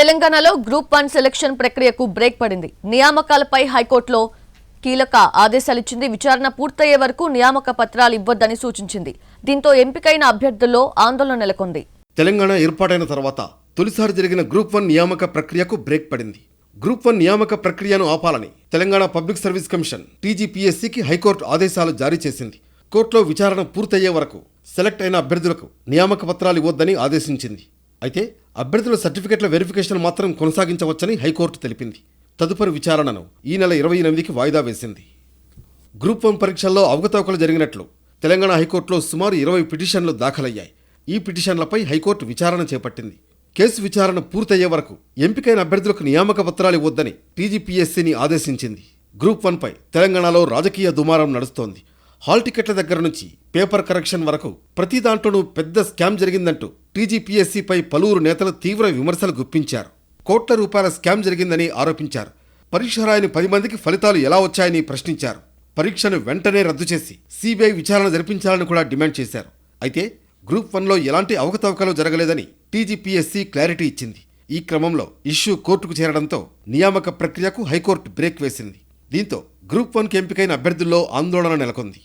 తెలంగాణలో group 1 selection ప్రక్రియకు break పడింది. నియామకాలపై హైకోర్టులో కీలక ఆదేశాలు ఇచ్చింది. విచారణ పూర్తయ్యే వరకు నియామక పత్రాలు ఇవ్వొద్దని సూచించింది. దీంతో ఎంపికైన అభ్యర్థుల్లో ఆందోళన నెలకొంది. తెలంగాణ ఏర్పాటైన తర్వాత తొలిసారి జరిగిన గ్రూప్ 1 నియామక ప్రక్రియకు బ్రేక్ పడింది. గ్రూప్ 1 నియామక ప్రక్రియను ఆపాలని తెలంగాణ పబ్లిక్ సర్వీస్ కమిషన్ టీజీపీఎస్సీకి హైకోర్టు ఆదేశాలు జారీ చేసింది. కోర్టులో విచారణ పూర్తయ్యే వరకు సెలెక్ట్ అయిన అభ్యర్థులకు నియామక పత్రాలు ఇవ్వొద్దని ఆదేశించింది. అయితే అభ్యర్థుల సర్టిఫికెట్ల వెరిఫికేషన్ మాత్రం కొనసాగించవచ్చని హైకోర్టు తెలిపింది. తదుపరి విచారణను ఈ నెల 28కి వాయిదా వేసింది. గ్రూప్ 1 పరీక్షల్లో అవకతవకలు జరిగినట్లు తెలంగాణ హైకోర్టులో సుమారు 20 పిటిషన్లు దాఖలయ్యాయి. ఈ పిటిషన్లపై హైకోర్టు విచారణ చేపట్టింది. కేసు విచారణ పూర్తయ్యే వరకు ఎంపికైన అభ్యర్థులకు నియామక పత్రాలు ఇవ్వొద్దని టీజీపీఎస్సీని ఆదేశించింది. గ్రూప్ 1పై తెలంగాణలో రాజకీయ దుమారం నడుస్తోంది. హాల్ టికెట్ల దగ్గర నుంచి పేపర్ కరెక్షన్ వరకు ప్రతి దాంట్లోనూ పెద్ద స్కామ్ జరిగిందంటూ టీజీపీఎస్సీపై పలువురు నేతలు తీవ్ర విమర్శలు గుప్పించారు. కోట్ల రూపాయల స్కామ్ జరిగిందని ఆరోపించారు. పరీక్ష రాయని 10 మందికి ఫలితాలు ఎలా వచ్చాయని ప్రశ్నించారు. పరీక్షను వెంటనే రద్దు చేసి సిబిఐ విచారణ జరిపించాలని కూడా డిమాండ్ చేశారు. అయితే గ్రూప్ 1లో ఎలాంటి అవకతవకలు జరగలేదని టీజీపీఎస్సీ క్లారిటీ ఇచ్చింది. ఈ క్రమంలో ఇష్యూ కోర్టుకు చేరడంతో నియామక ప్రక్రియకు హైకోర్టు బ్రేక్ వేసింది. దీంతో గ్రూప్ 1కి ఎంపికైన అభ్యర్థుల్లో ఆందోళన నెలకొంది.